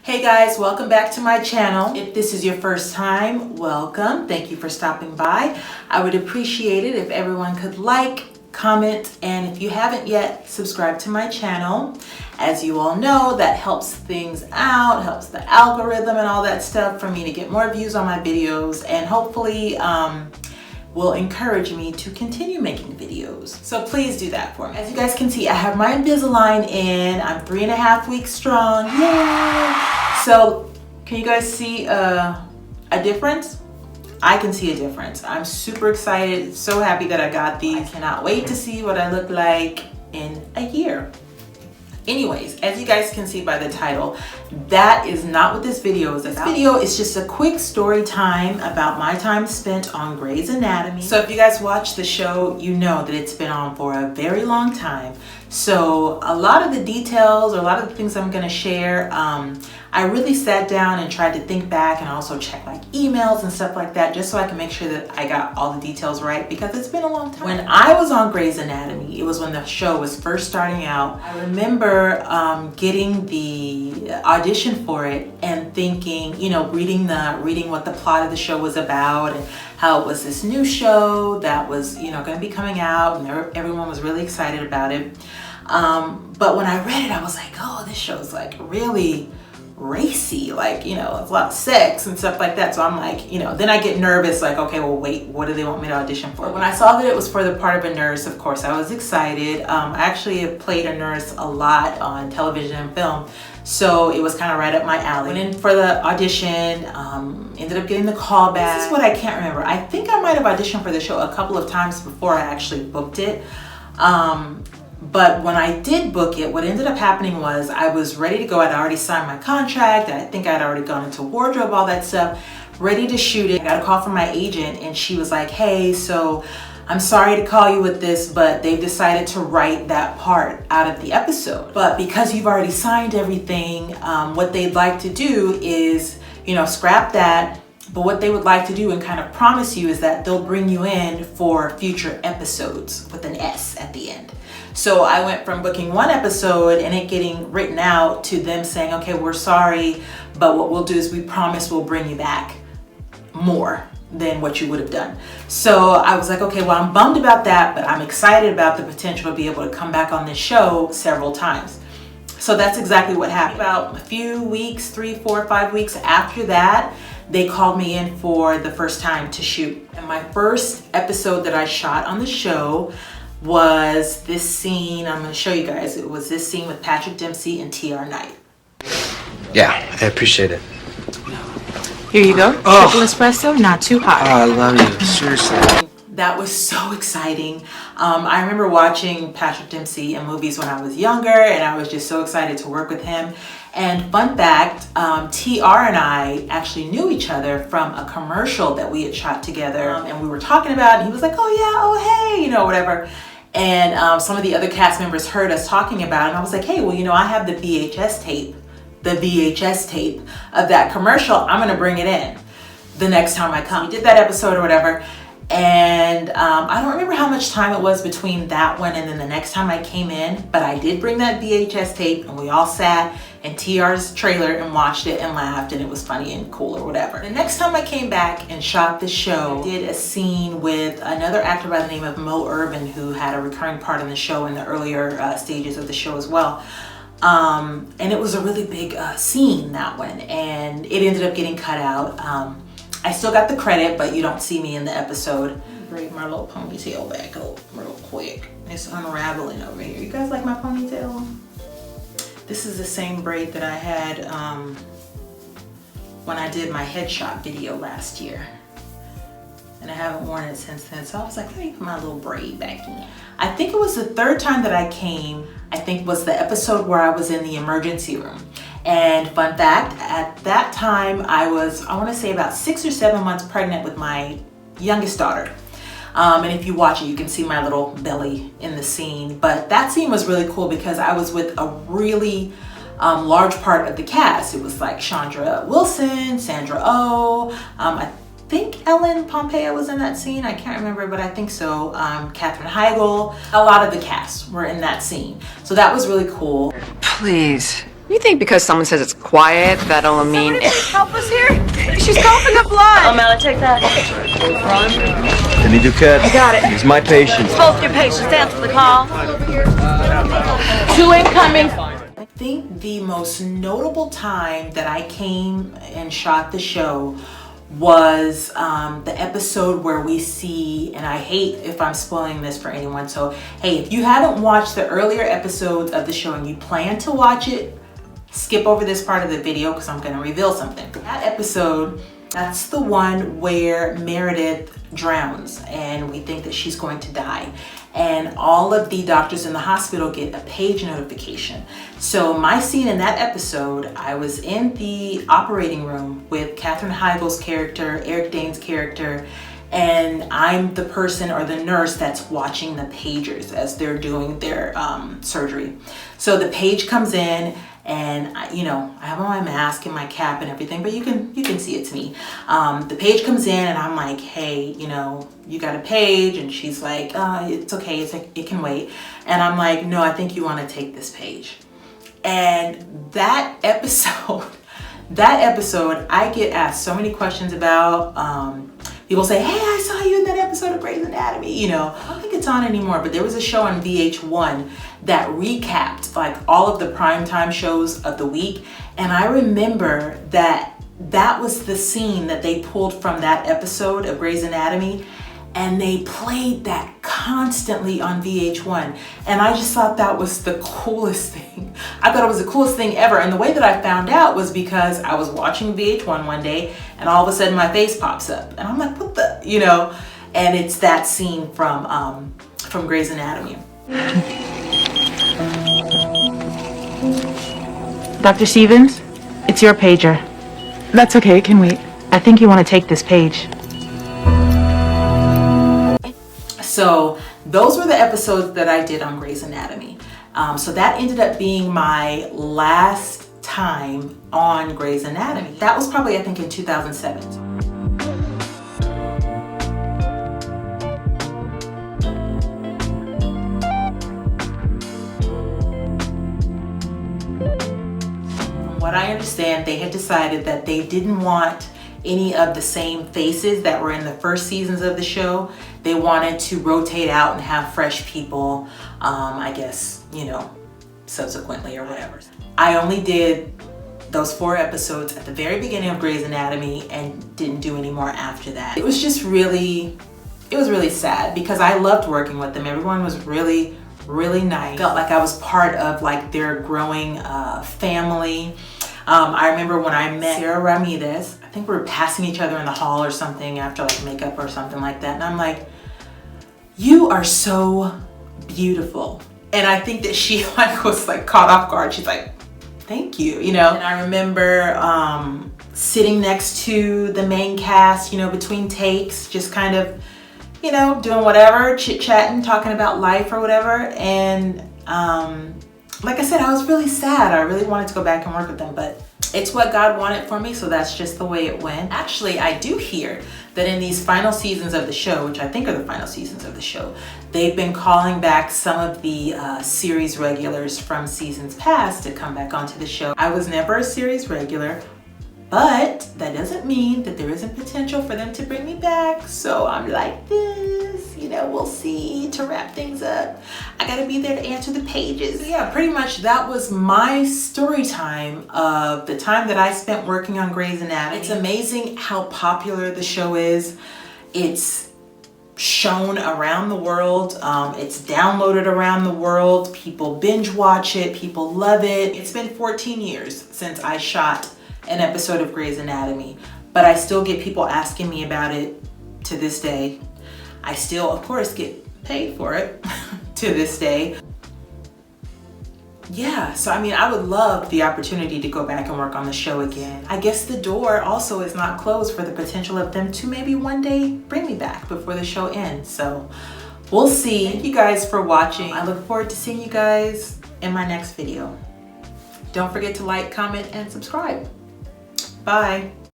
Hey guys, welcome back to my channel. If this is your first time, welcome. Thank you for stopping by. I would appreciate it if everyone could like, comment, and if you haven't yet, subscribe to my channel. As you all know, that helps things out, helps the algorithm and all that stuff for me to get more views on my videos, and hopefully will encourage me to continue making videos. So please do that for me. As you guys can see, I have my Invisalign in. I'm 3.5 weeks strong. Yay! So can you guys see a difference? I can see a difference. I'm super excited, so happy that I got these. I cannot wait to see what I look like in a year. Anyways, as you guys can see by the title, that is not what this video is about. This video is just a quick story time about my time spent on Grey's Anatomy. So if you guys watch the show, you know that it's been on for a very long time. So a lot of the details, or a lot of the things I'm gonna share, I really sat down and tried to think back and also check like emails and stuff like that, just so I can make sure that I got all the details right, because it's been a long time. When I was on Grey's Anatomy, it was when the show was first starting out. I remember getting the audition for it and thinking, you know, reading what the plot of the show was about and how it was this new show that was, you know, going to be coming out, and everyone was really excited about it. But when I read it, I was like, oh, this show's like really racy, like, you know, it's a lot of sex and stuff like that. So I'm like, you know, then I get nervous, like, okay, well, wait, what do they want me to audition for? When I saw that it was for the part of a nurse, of course, I was excited. I actually have played a nurse a lot on television and film, so it was kind of right up my alley. Went in for the audition, ended up getting the call back. This is what I can't remember. I think I might have auditioned for the show a couple of times before I actually booked it. But when I did book it, what ended up happening was I was ready to go. I'd already signed my contract. I think I'd already gone into wardrobe, all that stuff, ready to shoot it. I got a call from my agent, and she was like, hey, so I'm sorry to call you with this, but they've decided to write that part out of the episode. But because you've already signed everything, what they'd like to do is, you know, scrap that. But what they would like to do and kind of promise you is that they'll bring you in for future episodes with an S at the end. So I went from booking one episode and it getting written out to them saying, okay, we're sorry, but what we'll do is we promise we'll bring you back more than what you would have done. So I was like, okay, well, I'm bummed about that, but I'm excited about the potential to be able to come back on this show several times. So that's exactly what happened. About a few weeks, 3, 4, 5 weeks after that, they called me in for the first time to shoot. And my first episode that I shot on the show was this scene. I'm going to show you guys. It was this scene with Patrick Dempsey and TR Knight. Yeah, I appreciate it. Here you go. Oh. Triple espresso, not too hot. Oh, I love you. Seriously. That was so exciting. I remember watching Patrick Dempsey in movies when I was younger, and I was just so excited to work with him. And fun fact, TR and I actually knew each other from a commercial that we had shot together, and we were talking about it, and he was like, oh yeah, oh hey, you know, whatever. And some of the other cast members heard us talking about it, and I was like, hey, well, you know, I have the VHS tape of that commercial. I'm gonna bring it in the next time I come. We did that episode or whatever, and I don't remember how much time it was between that one and then the next time I came in, but I did bring that VHS tape, and we all sat in TR's trailer and watched it and laughed, and it was funny and cool or whatever. The next time I came back and shot the show, I did a scene with another actor by the name of Mo Urban, who had a recurring part in the show in the earlier stages of the show as well. And it was a really big scene, that one, and it ended up getting cut out. I still got the credit, but you don't see me in the episode. Braid my little ponytail back real quick. It's unraveling over here. You guys like my ponytail? This is the same braid that I had when I did my headshot video last year. And I haven't worn it since then. So I was like, let me put my little braid back in. I think it was the third time that I came, I think was the episode where I was in the emergency room. And fun fact, at that time I was, I want to say about 6 or 7 months pregnant with my youngest daughter. And if you watch it, you can see my little belly in the scene. But that scene was really cool because I was with a really large part of the cast. It was like Chandra Wilson, Sandra Oh, I think Ellen Pompeo was in that scene. I can't remember, but I think so. Katherine Heigl. A lot of the cast were in that scene. So that was really cool. Please, You think because someone says it's quiet, that'll mean Help us here. She's coughing up blood. Mel, take that. Denny Duquette. I got it. He's my patient. Both your patients answer the call. 2 incoming. I think the most notable time that I came and shot the show was the episode where we see, and I hate if I'm spoiling this for anyone, so hey, if you haven't watched the earlier episodes of the show and you plan to watch it, skip over this part of the video because I'm going to reveal something. That episode, that's the one where Meredith drowns and we think that she's going to die. And all of the doctors in the hospital get a page notification. So my scene in that episode, I was in the operating room with Katherine Heigl's character, Eric Dane's character, and I'm the person or the nurse that's watching the pagers as they're doing their surgery. So the page comes in, and I have on my mask and my cap and everything, but you can see it's me. The page comes in and I'm like, hey, you got a page? And she's like, it's okay, it can wait. And I'm like, no, I think you want to take this page. And that episode, I get asked so many questions about. People say, hey, I saw you in that episode of Grey's Anatomy. I don't think it's on anymore, but there was a show on VH1 that recapped like all of the primetime shows of the week. And I remember that was the scene that they pulled from that episode of Grey's Anatomy. And they played that constantly on VH1. And I just thought that was the coolest thing. I thought it was the coolest thing ever. And the way that I found out was because I was watching VH1 one day and all of a sudden my face pops up. And I'm like, what the, And it's that scene from Grey's Anatomy. Dr. Stevens, it's your pager. That's okay, it can wait. I think you want to take this page. So those were the episodes that I did on Grey's Anatomy. So that ended up being my last time on Grey's Anatomy. That was probably, I think, in 2007. From what I understand, they had decided that they didn't want any of the same faces that were in the first seasons of the show. They wanted to rotate out and have fresh people, I guess, subsequently or whatever. I only did those 4 episodes at the very beginning of Grey's Anatomy and didn't do any more after that. It was just really sad because I loved working with them. Everyone was really, really nice. Felt like I was part of like their growing family. I remember when I met Sarah Ramirez, I think we were passing each other in the hall or something after like makeup or something like that. And I'm like, you are so beautiful. And I think that she like was like caught off guard. She's like, thank you, And I remember sitting next to the main cast, between takes, just kind of, doing whatever, chit-chatting, talking about life or whatever. And like I said, I was really sad. I really wanted to go back and work with them, but it's what God wanted for me, so that's just the way it went. Actually, I do hear that in these final seasons of the show, which I think are the final seasons of the show, they've been calling back some of the series regulars from seasons past to come back onto the show. I was never a series regular, but that doesn't mean that there isn't potential for them to bring me back. So I'm like this, we'll see. To wrap things up, I gotta be there to answer the pages. So yeah, pretty much that was my story time of the time that I spent working on Grey's Anatomy. It's amazing how popular the show is. It's shown around the world. It's downloaded around the world. People binge watch it. People love it. It's been 14 years since I shot an episode of Grey's Anatomy, but I still get people asking me about it to this day. I still, of course, get paid for it to this day. Yeah, so I mean, I would love the opportunity to go back and work on the show again. I guess the door also is not closed for the potential of them to maybe one day bring me back before the show ends. So we'll see. Thank you guys for watching. I look forward to seeing you guys in my next video. Don't forget to like, comment, and subscribe. Bye.